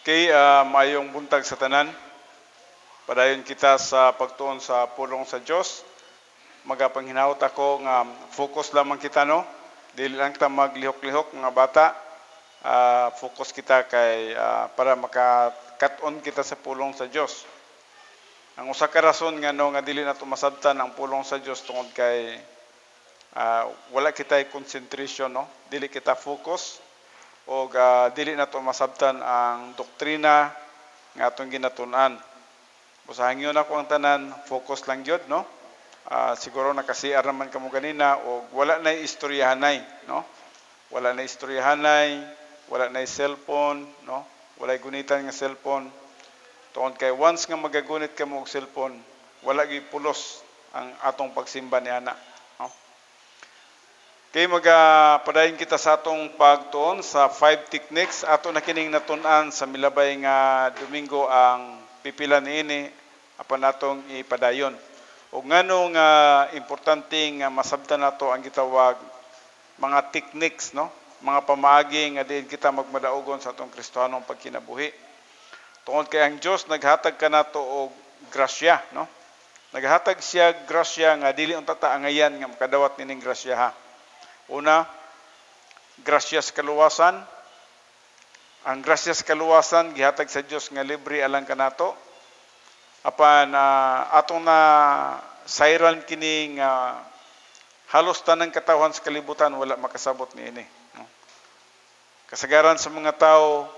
Mayong buntag sa tanan. Padayon kita sa pagtuon sa pulong sa Dios. Magapanghinawot ako nga focus lamang kita no. Dili lang ta maglihok-lihok nga bata. Focus kita kay para maka-cut-on kita sa pulong sa Dios. Ang usa ka rason nga no nga dili nato masabtan ang pulong sa Dios tungod kay wala kita concentration no. Dili kita focus o dili nato masabtan ang doktrina nga atong ginatun-an. Busahan yun ako ang tanan, focus lang yun, no? Siguro nakasiar naman kamo ganina o wala na istoryahanay, no? Wala na istoryahanay, wala na cellphone, no? Wala gunitan nga cellphone. Tungod kay once nga magagunit ka mo og cellphone, wala gyud pulos ang atong pagsimba ni ana. Kay padayon kita sa atong pagtuon sa 5 techniques ato na kining natun-an sa milabay nga Domingo ang pipila niini apan atong ipadayon. Ug nganong importante nga masabtan nato ang gitawag mga techniques no, mga pamaagi nga diin kita magmadaogon sa atong Kristiyanong pagkinabuhi. Tungod kay ang Dios naghatag kanato og grasya no. Naghatag siya grasya nga dili unta ta angayan nga makadawat nining grasya ha. Una, grasya sa kaluwasan. Ang grasya sa kaluwasan gihatag sa Dios nga libre alang kanato. Apan atong na sayran kining halos tanang katawhan sa kalibutan wala makasabot niini. No? Kasagaran sa mga tao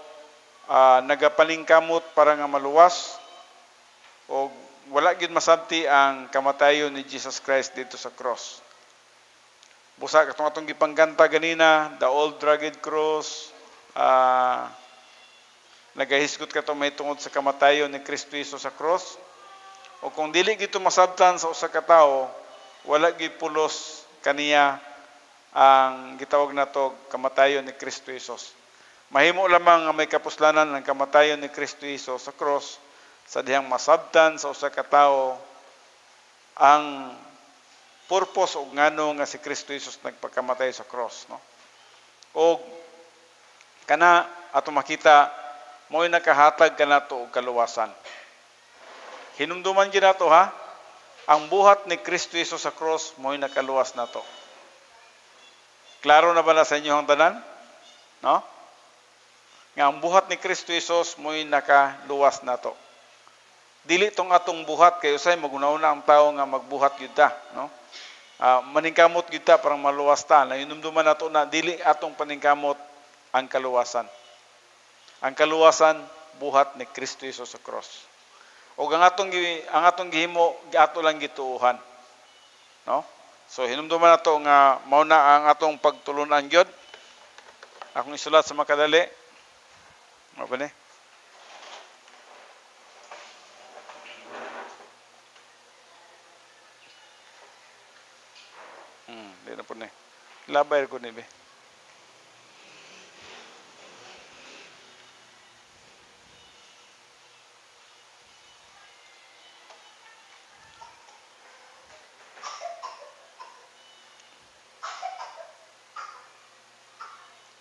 nagapaningkamot para nga maluwas o wala gid masabti ang kamatayon ni Jesus Christ dito sa cross. Busa katong atong gipangganta ganina, the old rugged cross, nagahisgot ka to may tungod sa kamatayon ni Kristo Jesus sa cross. O kung dili gito masabtan sa usa ka tawo, wala gid pulos kaniya ang gitawag nato kamatayon ni Kristo Jesus. Mahimo lamang nga may kapuslanan ng kamatayon ni Kristo Jesus sa cross sa dihang masabtan sa usa ka tawo ang purpose og ngano nga si Kristo Jesus nagpakamatay sa cross no. Og kana ato makita mo'y nakahatag kanato og kaluwasan. Hinumduman gyud nato ha, ang buhat ni Kristo Jesus sa cross mo'y nakaluwas nato. Klaro na ba na sa inyo ang tanan? No? Nga ang buhat ni Kristo Jesus mo'y nakaluwas nato. Dili tong atong buhat kay usay magunauna ang tawo nga magbuhat gyud ta, no? Maningkamot gyud ta parang maluwas ta. Hinumduman nato na dili atong paningkamot ang kaluwasan. Ang kaluwasan buhat ni Kristo Jesus sa cross. O ang atong gihimo ato lang gituuhan. No? So hinumduman nato nga mao na ang atong pagtulunan gyud. Akong isulat sa makadali. Mao ba ni? Di na po na. Labay ko ni be.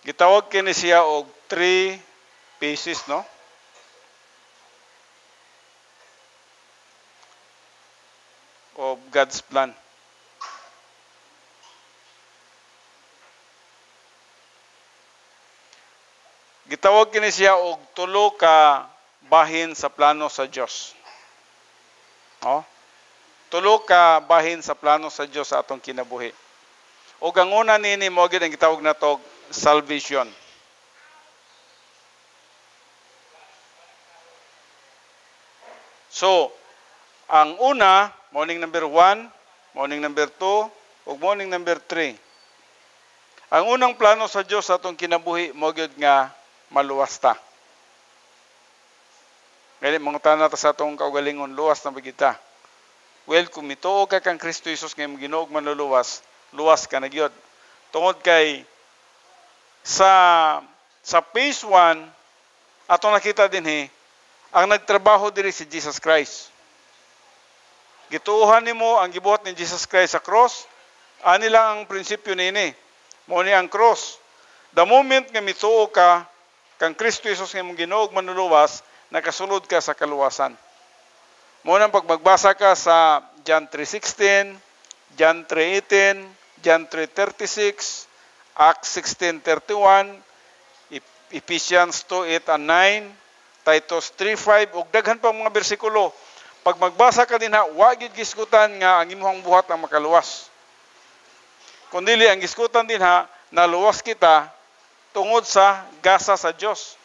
Gitawag kini siya og 3 pieces no. Of God's plan. Gitawag kini siya og 3 ka bahin sa plano sa Dios. No? 3 ka bahin sa plano sa Dios sa atong kinabuhi. Og ang una nini mo gid ang gitawag nato salvation. So, ang una, morning number 1, morning number 2, ug morning number 3. Ang unang plano sa Dios sa atong kinabuhi mo gyud nga maluwas ta. Ngayon, mga tanan ta sa atong kaugalingon, luwas na bagita. Well, kung mituog ka kang Kristo Jesus ngayon ginuog manluluwas, luwas ka na gyud. Tungod kay sa phase 1, atong nakita din ang nagtrabaho diri si Jesus Christ. Gituuhan nimo ang gibuhat ni Jesus Christ sa cross, ani lang ang prinsipyo nini. Mo ni ang cross. The moment nga mituo ka kang Kristo Jesus nga imong Ginoo ug manluluwas, nakasulod ka sa kaluwasan. Muna pag magbasa ka sa John 3:16, John 3:18, John 3:36, Acts 16:31, Ephesians 2:8 and 9, Titus 3:5 ug daghan pang mga bersikulo. Pag magbasa ka dinha, wa gyud gisgutan nga ang imong buhat ang makaluwas. Kundili ang gisgutan dinha, naluwas kita tungod sa gasa sa Dios.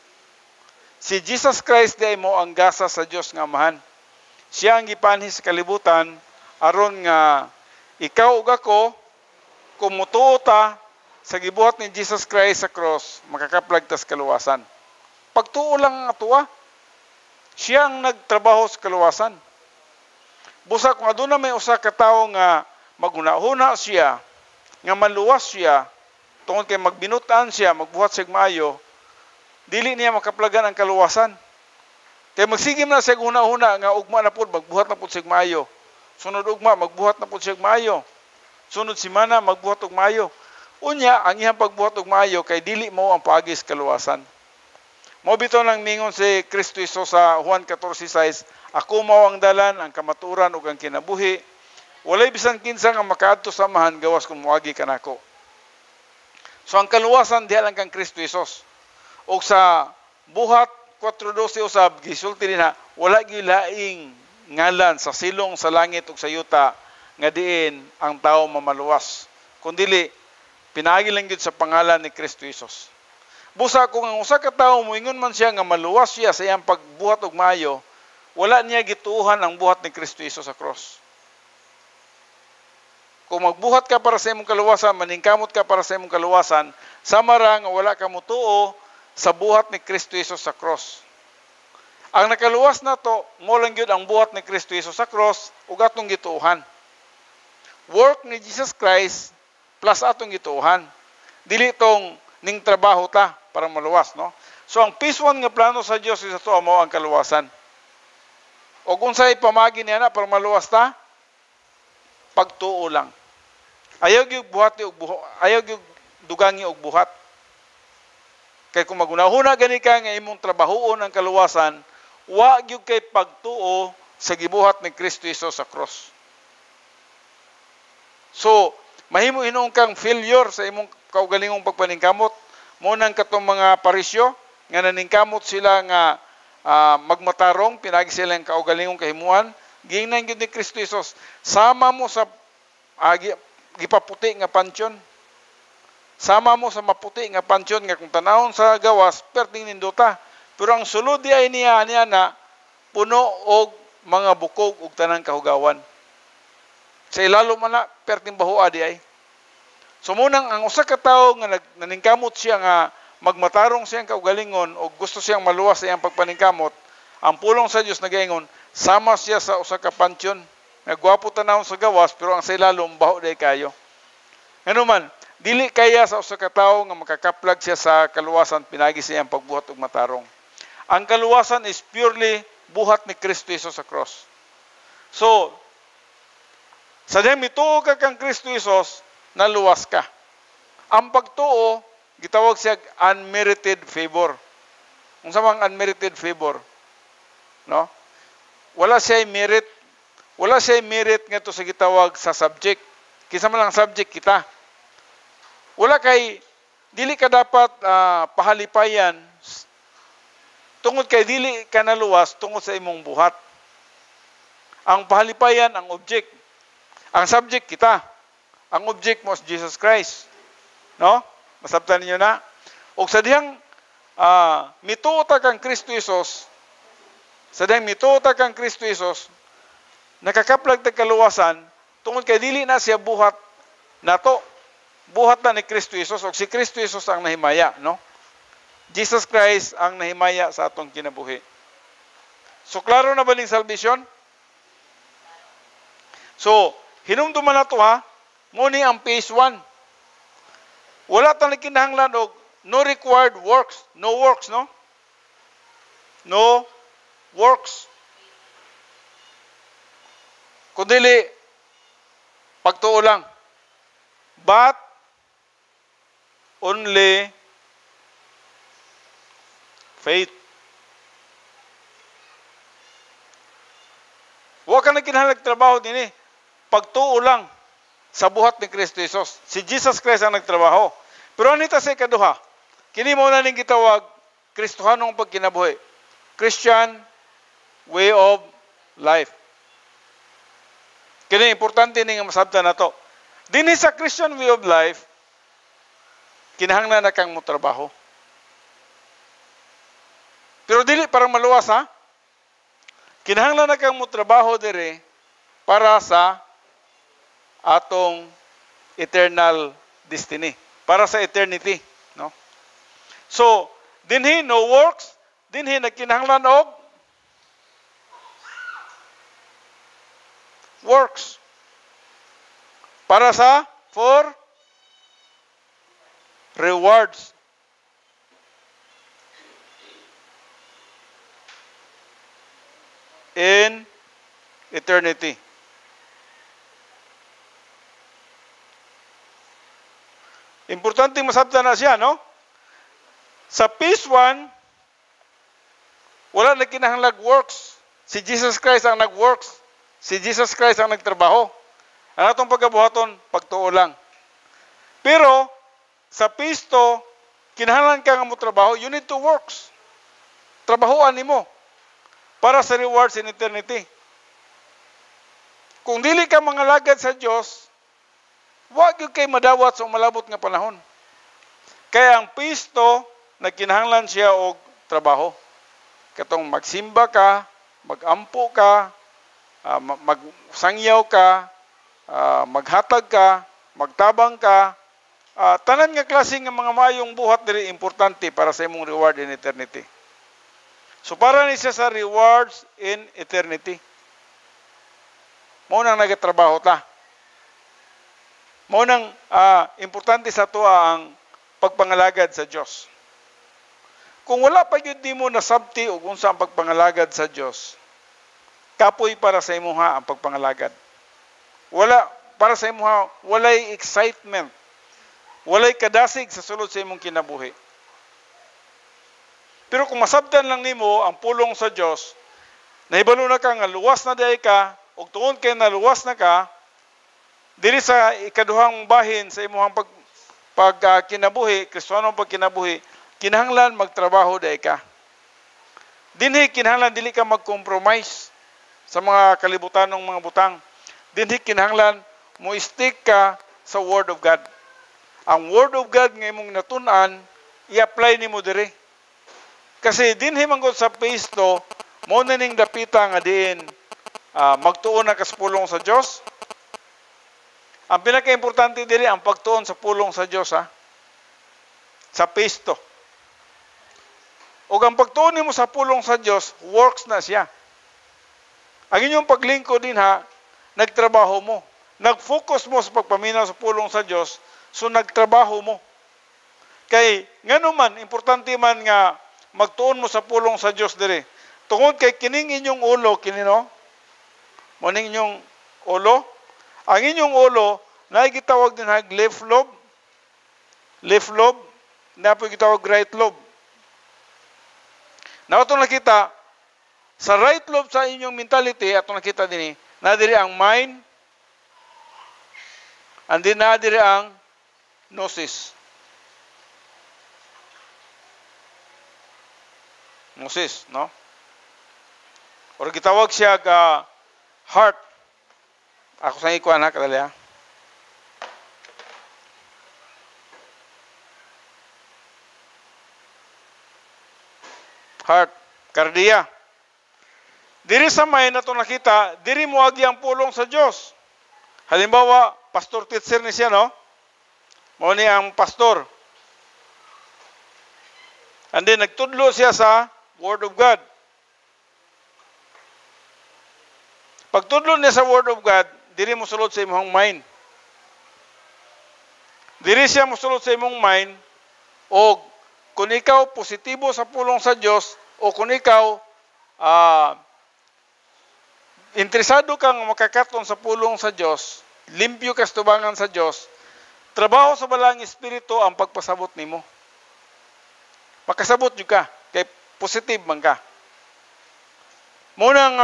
Si Jesus Christ di mo ang gasa sa Dios nga Amahan. Siya ang gipanhi sa kalibutan aron nga ikaw ug ako kung mutuo ta sa gibuhat ni Jesus Christ sa cross, makakaplag ta sa kaluwasan. Pagtuo lang ang atuwa, siya ang nagtrabaho sa kaluwasan. Busa kung aduna may usa ka tawo nga maghuna-huna siya, nga maluwas siya, tungod kay magbinutan siya, magbuhat siya maayo, dili niya makaplagan ang kaluwasan. Kay magsigim na siya huna-huna nga ugma na pud magbuhat na pud siya maayo. Sunod ugma magbuhat na pud siya maayo. Sunod semana magbuhat og maayo. Unya ang iyang pagbuhat og maayo kay dili mao ang paagi sa kaluwasan. Mao bitaw nang mingon si Kristo Jesus sa Juan 14:6, ako mao ang dalan, ang kamaturan ug ang kinabuhi. Walay bisan kinsa nga makaadto sa Amahan gawas kung moagi kanako. So ang kaluwasan diha lang kang Kristo Jesus. Og sa buhat 4:12 usab gisulti dinha, wala gyud laing ngalan sa silong sa langit ug sa yuta nga diin ang tawo mamaluwas. Kundili pinaagi lang gyud sa pangalan ni Kristo Jesus. Busa kung ang usa ka tawo moingon man siya nga maluwas siya sa iyang pagbuhat og maayo, wala niya gituuhan ang buhat ni Kristo Jesus sa cross. Kung magbuhat ka para sa imong kaluwasan, maningkamot ka para sa imong kaluwasan, sama ra nga wala ka motuo sa buhat ni Kristo Jesus sa cross. Ang nakaluwas na to, mo lang gyud ang buhat ni Kristo Jesus sa cross ug atong gituuhan. Work ni Jesus Christ plus atong gituuhan. Dili tong ning trabaho ta para maluwas, no? So ang phase 1 nga plano sa Dios is ato mao ang kaluwasan. O kung unsay pamagi niya na para maluwas ta, pagtuo lang. Ayaw gyud buhati og ayaw gyud dugangi og buhat. Kay kung magunahuna gani ka nga imong trabahoon ang kaluwasan, wa gyud kay pagtuo sa gibuhat ni Kristo Jesus sa cross. So, mahimo hinuon kang failure sa imong kaugalingong pagpaningkamot. Mo nang katong mga parisyo nga naningkamot sila nga magmatarong, pinagi sila ang kaugalingong kahimuan, giingnan gyud ni Kristo Jesus, sama mo sa gipaputi nga pansyon. Sama mo sa maputi nga pansyon nga kung tanawon sa gawas, perting nindota. Pero ang sulod di ay niya na puno og mga bukog ug tanang kahugawan. Sa ilalo man na, perting bahua di ay. So munang ang usa ka tawo nga naningkamot siya nga magmatarong siyang kaugalingon o gusto siyang maluwas sa iyang pagpaningkamot, ang pulong sa Dios nagaingon, sama siya sa usa ka pansyon. Nagwapo tanawon sa gawas pero ang sa ilalom baho day kayo. Ano man, dili kaya sa usa ka tawo nga makakaplag siya sa kaluwasan pinagi sa iyang pagbuhat og matarong. Ang kaluwasan is purely buhat ni Kristo Jesus sa cross. So, sa diyan mituo ka kang Kristo Jesus, naluwas ka. Ang pagtuo, gitawag siya unmerited favor. Unsa mang unmerited favor? No? Wala siya merit. Wala siya merit nga to sa gitawag sa subject. Kinsa man lang subject kita. Wala kay dili ka dapat pahalipayan tungod kay dili ka naluwas tungod sa imong buhat. Ang pahalipayan ang object. Ang subject kita. Ang object mo is Jesus Christ. No? Masabtan niyo na. O sa dihang mituo ta kang Kristo Jesus, sa dihang mituo ta kang Kristo Jesus, nakakaplag ta kaluwasan tungod kay dili na siya buhat nato. Buhat na ni Kristo Jesus o si Kristo Jesus ang nahimaya, no? Jesus Christ ang nahimaya sa atong kinabuhi. So klaro na ba ning salvation? So, hinumduman na to ha, muni ang phase 1. Wala tang kinahanglan og no required works, no works, no? No works. Kundili pagtuo lang. But only Faith. Wa ka na kinahanglan trabaho din eh. Pagtuo lang sa buhat ni Kristo Jesus. Si Jesus Christ ang nagtrabaho. Pero anita sa ikaduha, kini mo na ning gitawag Kristohanong pagkinabuhi. Christian way of life. Kini importante ning masabtan nato. Dinhi sa Christian way of life, kinahanglan na kang mo trabaho. Pero dili parang maluwas ha. Kinahanglan na kang mo trabaho dire para sa atong eternal destiny, para sa eternity, no? So, dinhi no works, dinhi nagkinahanglan og works. Para sa for rewards. In eternity. Importante masabtan na siya, no? Sa phase 1, wala na kinahanglan works. Si Jesus Christ ang nag-works. Si Jesus Christ ang nagtrabaho. Ang atong pagkabuhaton, pagtuo lang. Pero, sa phase 2, kinahanglan ka nga mo trabaho, you need to works. Trabahoan nimo para sa rewards in eternity. Kung dili ka mga lagad sa Diyos, wag yung kay madawat sa malabot nga panahon. Kaya ang phase 2, nagkinahanglan siya og trabaho. Katong magsimba ka, magampo ka, magsangyaw ka, maghatag ka, magtabang ka, tanan nga klase nga mga mayong buhat diri importante para sa imong reward in eternity. So para ni siya sa rewards in eternity. Mao nang nagatrabaho ta. Mao nang importante sa to ang pagpangalagad sa Dios. Kung wala pa gyud nimo nasabti og unsa ang pagpangalagad sa Dios, kapoy para sa imuha ang pagpangalagad. Wala para sa imuha, walay excitement. Walay kadasig sa sulod sa imong kinabuhi. Pero kung masabtan lang nimo ang pulong sa Dios, nahibalo na ka nga luwas na diay ka, ug tuon kay naluwas na ka, diri sa ikaduhang bahin sa imong pagkinabuhi, Kristiyanong pagkinabuhi, kinahanglan magtrabaho diay ka. Dinhi kinahanglan dili ka mag-compromise sa mga kalibutanong mga butang. Dinhi kinahanglan mo stick ka sa Word of God. Ang Word of God nga imong natun-an, i-apply nimo diri. Kasi dinhi man gud sa phase 2, mo na ning dapita nga diin magtuon na kas pulong sa Dios. Ang pinaka-importante diri ang pagtuon sa pulong sa Dios ha. Sa phase 2. Ug ang pagtuon nimo sa pulong sa Dios, works na siya. Ang inyong paglingkod din ha, nagtrabaho mo. Nag-focus mo sa pagpaminaw sa pulong sa Dios, so nagtrabaho mo. Kay ngano man importante man nga magtuon mo sa pulong sa Dios diri. Tungod kay kining inyong ulo kinino? Mo ning inyong ulo. Ang inyong ulo na gitawag din hag left lobe. Left lobe na po gitawag right lobe. Na ato nakita sa right lobe sa inyong mentality ato nakita dinhi na diri ang mind and then na diri ang gnosis. Gnosis, no? Or gitawag siya heart. Ako sa ikuan ha, kadali ha. Heart, kardiya. Diri sa may nato nakita, diri mo agi ang pulong sa Dios. Halimbawa, pastor teacher ni siya, no? Mao ni ang pastor. And then nagtudlo siya sa Word of God. Pagtudlo niya sa Word of God, diri mo sulod sa imong mind. Diri siya mosulod sa imong mind, o kung ikaw positibo sa pulong sa Dios, o kung ikaw interesado kang makakaton sa pulong sa Dios, limpyo ka sa tubangan sa Dios, trabaho sa balang espiritu ang pagpasabot nimo. Makasabot jud ka. Kay positive man ka. Munang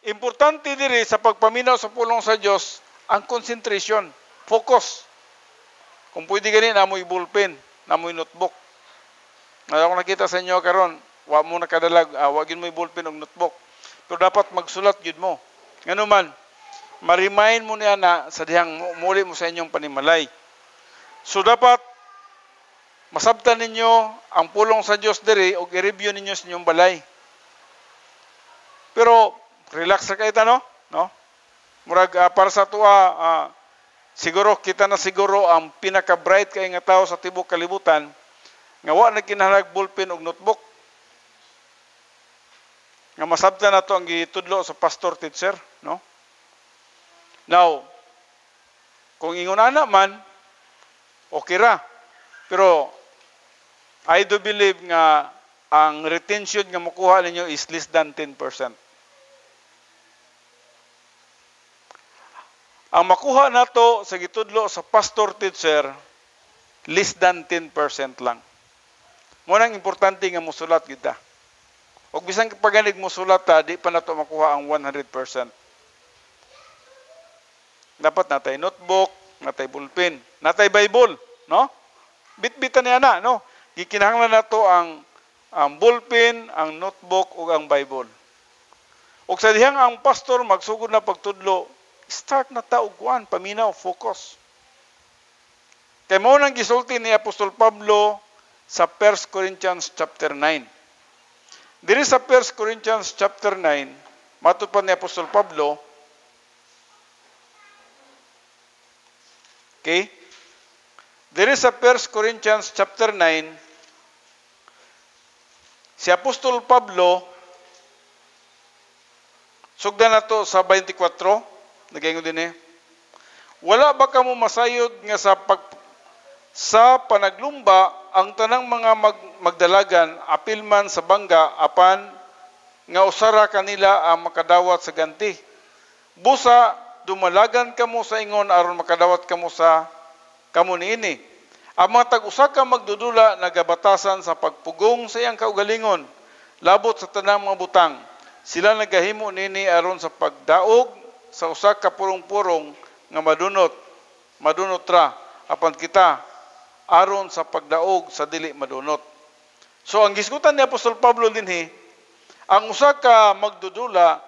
importante diri sa pagpaminaw sa pulong sa Dios ang concentration, focus. Kung pwede gani namoy ballpen, namoy notebook. Ako nakita sa inyo karon, wa mo nakadalag, wa gyud mo ballpen og notebook. Pero dapat magsulat gyud mo. Ngano man, ma-remind mo niya na sa dihang muli mo sa inyong panimalay. So dapat masabtan ninyo ang pulong sa Dios diri og i-review ninyo sa inyong balay. Pero relax ra kay ta no? Murag para sa tuwa siguro kita na siguro ang pinaka-bright kay nga tao sa tibok kalibutan nga wa na kinahanglan ballpen og notebook. Nga masabtan nato ang gitudlo sa pastor teacher, no? Now, kung ingon ana man, okay ra. Pero I do believe nga ang retention nga makuha ninyo is less than 10%. Ang makuha nato sa gitudlo sa pastor teacher, less than 10% lang. Munang importante nga musulat kita. Og bisan paganig musulat ta, di pa nato makuha ang 100%. Dapat natay notebook, natay ballpen, natay Bible, no? Bitbitan niya na, no? Gikinahanglan nato ang ballpen, ang notebook ug ang Bible. Ug sa dihang ang pastor magsugod na pagtudlo, start na ta og kuan, paminaw, focus. Kay mao nang gisulti ni Apostol Pablo sa 1 Corinthians chapter 9. Diri sa 1 Corinthians chapter 9, matud pa ni Apostol Pablo, okay? Diri sa 1 Corinthians chapter 9, si Apostol Pablo, sugdan nato sa 24, nagaingon din wala ba kamo masayod nga sa panaglumba ang tanang mga magdalagan apil man sa bangga apan nga usara kanila ang makadawat sa ganti. Busa dumalagan kamo sa ingon aron makadawat kamo sa kamo niini. Ang mga tag-usa ka magdudula nagabatasan sa pagpugong sa iyang kaugalingon labot sa tanang mga butang. Sila nagahimo nini aron sa pagdaog sa usa ka purong-purong nga madunot ra apan kita aron sa pagdaog sa dili madunot. So ang gisgutan ni Apostol Pablo dinhi, ang usa ka magdudula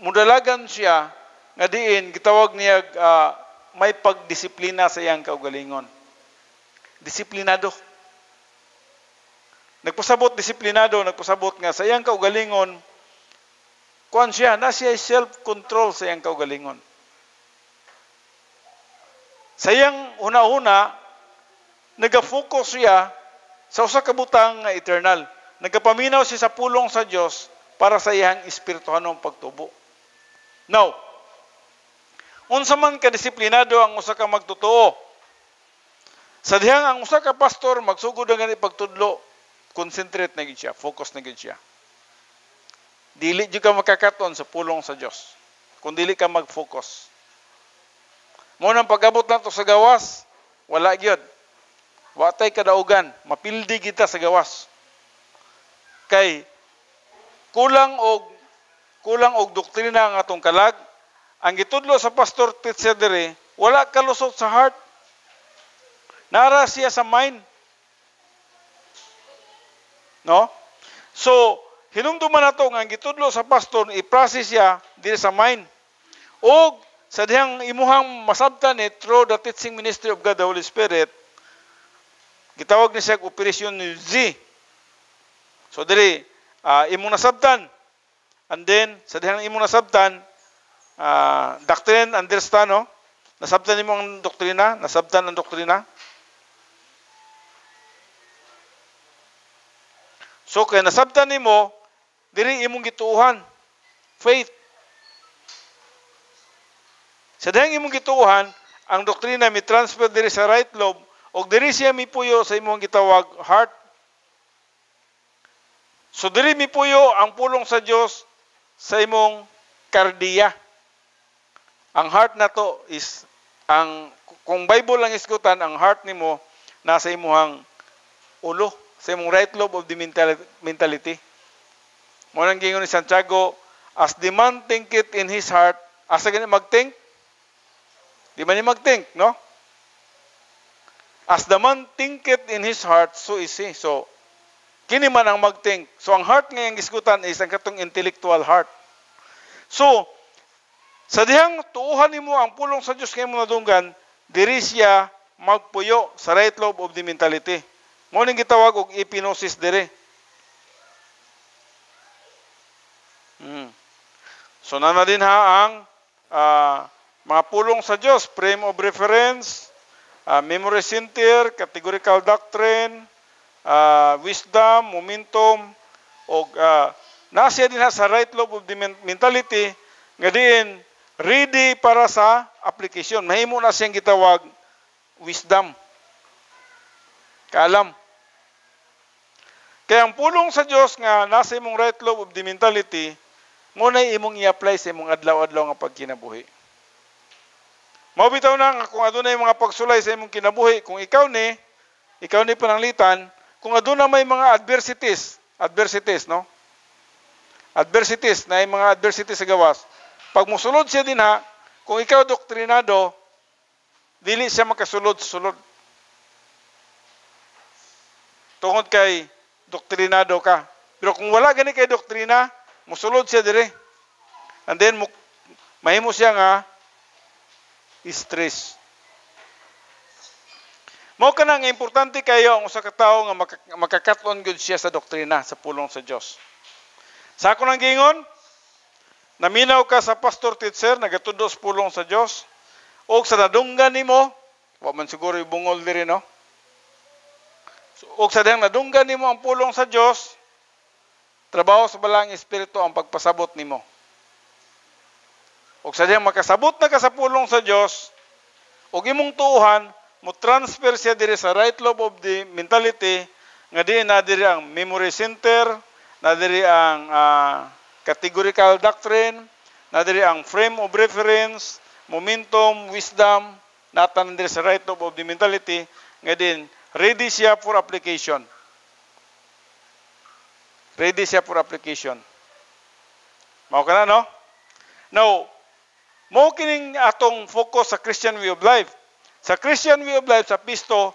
mudalagan siya nga diin gitawag niya may pagdisiplina sa iyang kaugalingon. Disiplinado. Nagpasabot nga sa iyang kaugalingon kuan siya na siya self-control sa iyang kaugalingon. Sa iyang una-una nagafocus siya sa usa ka butang nga eternal. Nagapaminaw siya sa pulong sa Dios para sa iyang espirituhanong pagtubo. Now, unsa man ka disiplinado ang usa ka magtotoo. Sa dihang ang usa ka pastor magsugod ang gani pagtudlo, concentrate na gid siya, focus na gid siya. Dili jud ka makakaton sa pulong sa Dios kung dili ka mag-focus. Mo nang pag-abot nato sa gawas, wala gyud. Watay kadaugan, mapildi kita sa gawas. Kay kulang og doktrina ang atong kalag. Ang gitudlo sa pastor teacher diri, wala kalusot sa heart. Nara siya sa mind. No? So, hinumduman nato nga ang gitudlo sa pastor i-process siya diri sa mind. Og sa dihang imuhang masabtan through the teaching ministry of God the Holy Spirit, gitawag ni siya operasyon ni Z. So diri imong nasabtan. And then sa dihang imong nasabtan, doctrine understand, no? Nasabtan nimo ang doktrina, nasabtan ang doktrina. So kay nasabtan nimo, diri imong gituuhan, faith. Sa dihang imong gituuhan, ang doktrina mi transfer diri sa right lobe og diri siya mipuyo sa imong gitawag heart. So diri mipuyo ang pulong sa Dios sa imong kardiya. Ang heart na to is kung Bible lang isgutan, ang heart nimo nasa imong ulo, sa imong right lobe of the mentality. Mo nang gingon ni Santiago, as the man thinketh in his heart, asa gani mag-think? Di man ni mag-think, no? As the man thinketh in his heart, so is he. So, kini man ang mag-think. So, ang heart ngayong isgutan is ang katong intellectual heart. So, sa dihang tuuhan nimo ang pulong sa Dios kay mo nadunggan, diri siya magpuyo sa right lobe of the mentality. Mo ning gitawag og epinosis diri. So, nana din ha ang mga pulong sa Dios, frame of reference, memory center, categorical doctrine, wisdom, momentum, o nasiya din sa right lobe of the mentality, nga diin, ready para sa application. Mahimo na siyang gitawag wisdom. Kaalam. Kaya ang pulong sa Diyos nga nasa imong right lobe of the mentality, muna imong i-apply sa imong adlaw-adlaw nga pagkinabuhi. Mabitaw na nga kung adunay mga pagsulay sa imong kinabuhi, kung ikaw ni pananglitan, kung aduna may mga adversities, no? Adversities, na yung mga adversities sa gawas. Pag musulod siya din ha, kung ikaw doktrinado, dili siya makasulod-sulod. Tungod kay doktrinado ka. Pero kung wala gani kay doktrina, musulod siya dire. And then, mahimo siya nga, stress. Mao kana nga importante kayo ang usa ka tawo nga makakatlon gyud siya sa doktrina sa pulong sa Dios. Sa ako nang gingon, naminaw ka sa pastor teacher nagatudlo sa pulong sa Dios o sa nadunggan nimo, wa man siguro ibungol diri no. O sa dang nadunggan nimo ang pulong sa Dios, trabaho sa balang espiritu ang pagpasabot nimo. O sa dang makasabot na ka sa pulong sa Dios, og imong tuuhan mo transfer siya diri sa right lobe of the mentality nga diin na diri ang memory center, na diri ang categorical doctrine, na diri ang frame of reference, momentum, wisdom, natan diri sa right lobe of the mentality nga din ready siya for application. Ready siya for application. Mao kana no? Now, mo kining atong focus sa Christian way of life. Sa Christian way of life, sa pisto,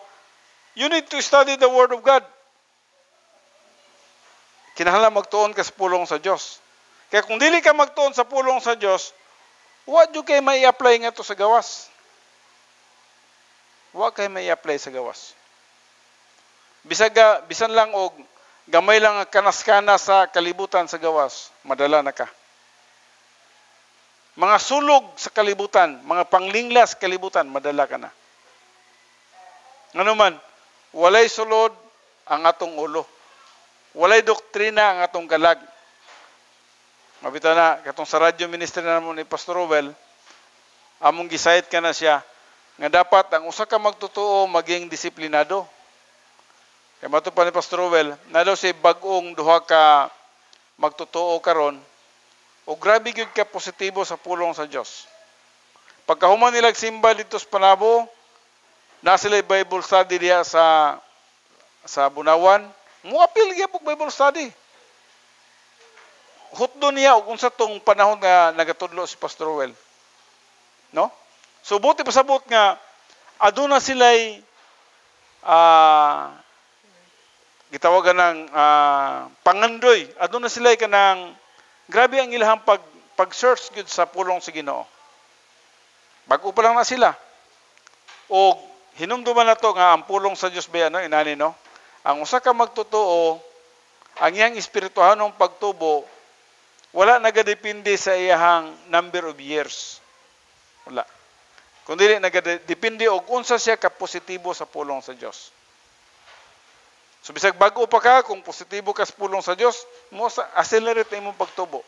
you need to study the Word of God. Kinahanglan magtuon ka sa pulong sa Dios. Kaya kung dili ka magtuon sa pulong sa Dios, what you kay may apply nga to sa gawas? Wa kay may apply sa gawas. Bisan lang og gamay lang ang kanas-kanas sa kalibutan sa gawas, madala na ka. Mga sulog sa kalibutan, mga panglingla sa kalibutan, madala ka na. Ano man, walay sulod ang atong ulo. Walay doktrina ang atong galag. Mabita na, katong sa radio ministry na mo ni Pastor Rowell, among gisayit ka na siya, nga dapat ang usa ka magtotoo maging disiplinado. Kaya mato pa ni Pastor Rowell, na daw si bagong duha ka magtotoo karon, o grabe gyud ka positibo sa pulong sa Dios. Pagkahuman nila simba dito sa Panabo, na sila Bible study diya sa Bunawan, muapil gyud og Bible study. Hutdo niya og unsa tong panahon nga nagatudlo si Pastor Rowell. No? So buti pasabot nga aduna sila'y gitawagan ng pangandoy. Aduna sila'y kanang grabe ang ilahang pag-search gud sa pulong sa Ginoo. Bago pa lang na sila. O hinumduman na to nga ang pulong sa Dios ba ano inani no? Ang usa ka magtotoo, ang iyang espirituhanong pagtubo wala nagadepende sa iyahang number of years. Wala. Kundi nagadepende og unsa siya ka positibo sa pulong sa Dios. So bisag bago pa ka, kung positibo ka sa pulong sa Dios, mo accelerate imong pagtubo.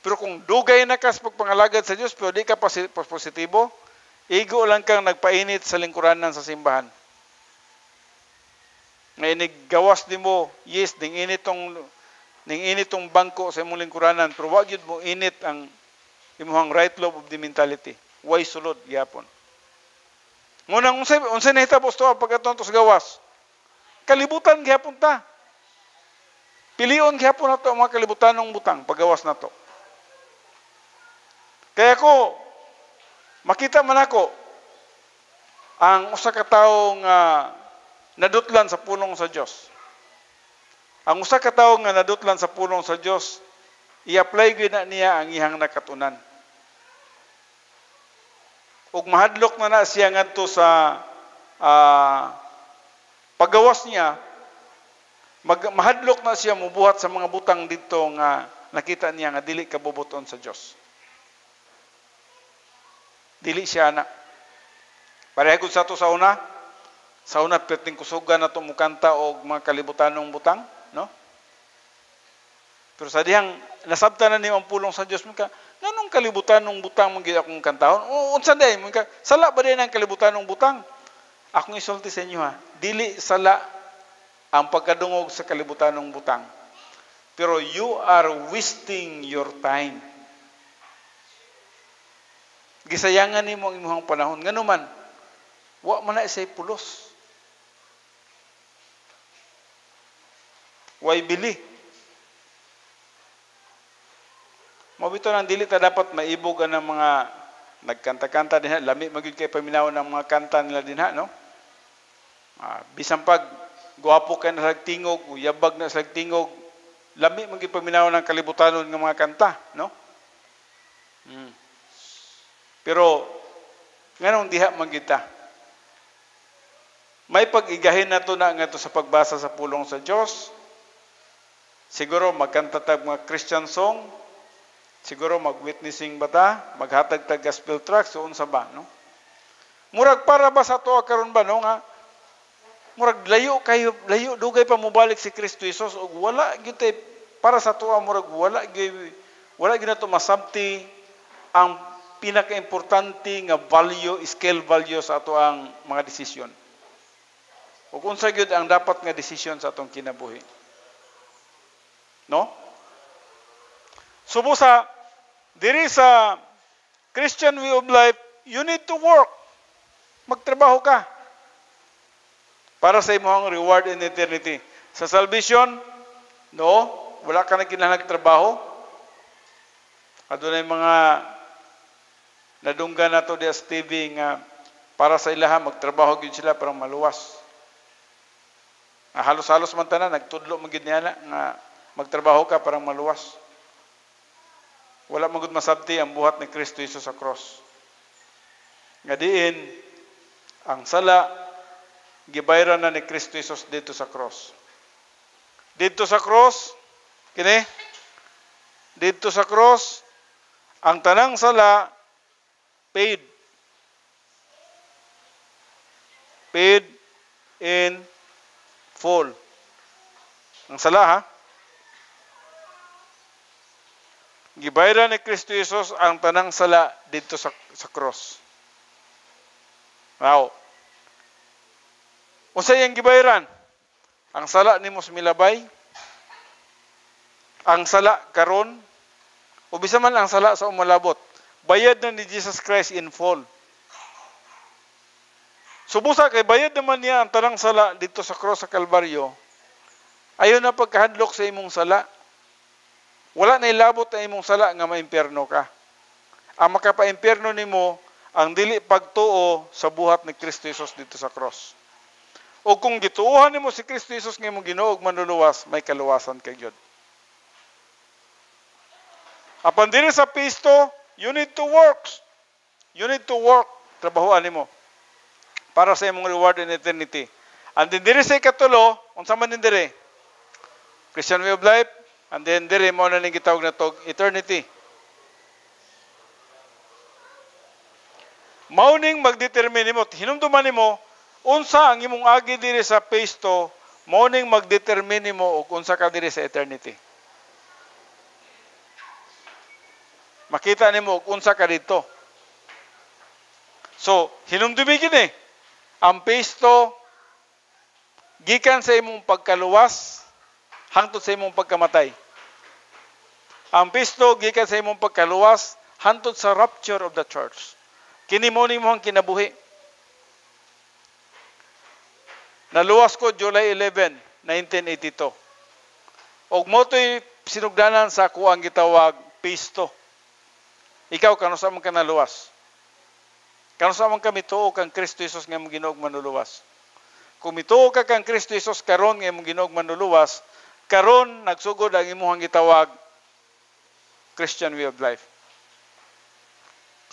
Pero kung dugay na ka sa pagpangalagad sa Dios, pero di ka positibo, igo lang kang nagpainit sa lingkuranan sa simbahan. Ngayon gawas di mo, yes, ning init tong bangko sa imong lingkuranan, pero wag yun mo init ang imong right lobe of the mentality. Way sulod gyapon. Ngunang unsay nahitabo to pagkaton to sa gawas? kalibutan gihapon ta. Pilion gihapon nato ang mga kalibutan ng butang pagawas nato. Kaya ko makita man ako ang usa ka tawo nga nadutlan sa pulong sa Dios. Ang usa ka tawo nga nadutlan sa pulong sa Dios, i-apply gyud na niya ang iyang nakatunan. Ug mahadlok na siya ngadto sa pagawas niya, mahadlok na siya mubuhat sa mga butang dito nga nakita niya nga dili kabubuton sa Dios. Dili siya na. Parehagod sa to sa una perting kusugan na to mukanta og mga kalibutanong butang, no? Pero sa dihang nasabtan na niyo ang pulong sa Dios, mga nanong kalibutanong butang mong gid akong kantahon? Unsa day mga sala ba din ang kalibutanong butang? Akong isulti sa inyo ha, dili sala ang pagkadungog sa kalibutanong butang. Pero you are wasting your time. Gisayangan nimo ang imong panahon. Ngano man, wa man na isay pulos. Way bili. Mabito nang dili ta dapat maibog ang mga nagkanta-kanta dinha, lami magyud kay paminaw ng mga kanta nila dinha, no? Bisan pag guwapo ka na tingog, uyabag na sa tingog, lami magyud paminaw ng kalibutanon ng mga kanta, no? Pero nganong diha man kita. May pag-igahin na to na nga sa pagbasa sa pulong sa Dios. Siguro magkanta tag mga Christian song, siguro mag-witnessing ba ta, maghatag tag gospel tracts, so unsa ba, no? Murag para ba sa to karon ba, no, nga murag layo dugay pa mobalik si Kristo Jesus ug wala gyud para sa tuwa murag wala gyud nato masabti ang pinaka-importante nga value, scale value sa ato ang mga desisyon. Ug unsa gyud ang dapat nga desisyon sa atong kinabuhi. No? Subo sa diri sa Christian way of life, you need to work. Magtrabaho ka para sa imong reward in eternity. Sa salvation, no, wala ka na kinahanglan trabaho. Adunay mga nadunggan nato di sa TV nga para sa ilaha magtrabaho gyud sila para maluwas. Halos-halos man tanan nagtudlo man gyud niana nga magtrabaho ka para maluwas. Wala man gud masabti ang buhat ni Kristo Jesus sa cross. Nga diin ang sala gibayran na ni Kristo Jesus dito sa cross. Dito sa cross, kini dito sa cross ang tanang sala paid. Paid in full. Ang sala ha. Gibayran ni Kristo Jesus ang tanang sala dito sa cross. Wow. Unsa yang gibayran? Ang sala nimo milabay. Ang sala karon o bisan man ang sala sa umalabot. Bayad na ni Jesus Christ in full. Subusa kay bayad naman niya ang tanang sala dito sa cross sa Kalbaryo. Ayon na pagkahadlok sa imong sala. Wala na ilabot na imong sala nga maimpierno ka. Ang makapaimpierno nimo ang dili pagtuo sa buhat ni Kristo Jesus dito sa cross. O kung gituuhan nimo si Kristo Jesus nga imong Ginoo ug manluluwas, may kaluwasan kay Dios. Apan diri sa pisto, you need to work. You need to work. Trabahoan nimo para sa imong reward in eternity. And then diri sa ikatulo, unsa man din diri? Christian way of life, and then diri mo na ning gitawag na tog eternity. Mauning magdetermine nimo, hinumduman nimo unsa ang imong agi diri sa pisto, mauning magdetermine nimo og unsa ka diri sa eternity. Makita nimo og unsa ka dito. So, hinumdumi gini. Ang pisto gikan sa imong pagkaluwas hangtod sa imong pagkamatay. Ang pisto gikan sa imong pagkaluwas hangtod sa rapture of the church. Kini mo nimo ang kinabuhi. Naluwas ko July 11, 1982. Og mo to'y sinugdanan sa ako ang gitawag pisto. Ikaw, kano sa man ka naluwas? Kano sa man ka mituo kang Kristo Jesus nga mong Ginoong manuluwas? Kung mituo ka kang Kristo Jesus karon nga mong Ginoong manuluwas, karon nagsugod ang imuhang gitawag Christian way of life.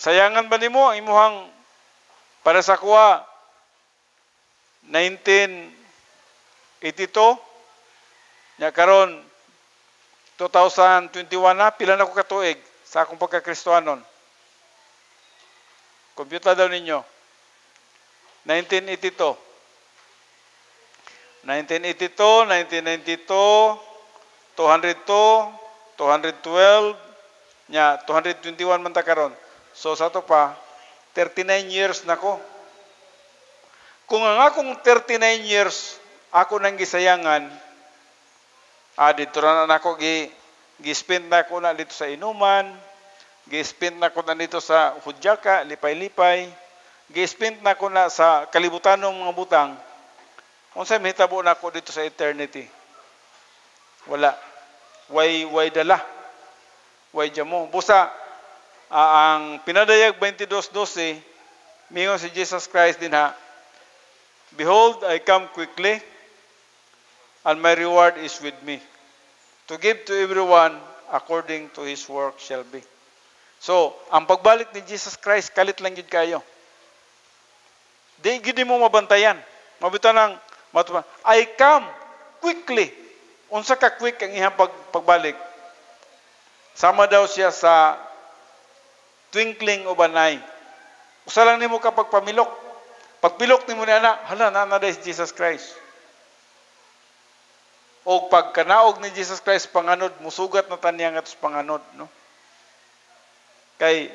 Sayangan ba nimo ang imuhang para sa kuha 1982 nya karon 2021 na pila na ko katuig sa akong pagka-Kristohanon. Kompyuta daw ninyo. 1982, 1992, 202, 212, nya 221 man ta karon. So sa to pa 39 years na ko. Kung ang akong 39 years ako nang gisayangan, dito na ako gi-spend na ko na dito sa inuman, gi-spend na ko na dito sa hudyaka, lipay-lipay, gi-spend na ko na sa kalibutan ng mga butang. Unsay mahitabo na ako dito sa eternity? Wala. Way dala. Way jamo. Busa, ang pinadayag 22:12, mingon si Jesus Christ din ha, Behold, I come quickly, and my reward is with me, to give to everyone according to his work shall be. So, ang pagbalik ni Jesus Christ, kalit lang yun kayo. Di mo mabantayan. Mabito ng matuman, I come quickly. Unsa ka quick ang iyang pagbalik? Sama daw siya sa twinkling of an eye. Usa lang nimo kapag pamilok. Pagpilok nimo ni ana, hala na si Jesus Christ. O pagkanaog ni Jesus Christ panganod, musugat na taniya nga tos panganod, no? Kay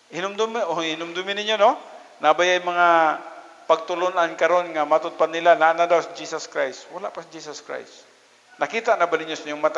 hinumdumi ninyo, no? Nabayay mga pagtulunan karon nga matod pa nila na daw si Jesus Christ. Wala pa si Jesus Christ. Nakita na ba ninyo sa inyong mata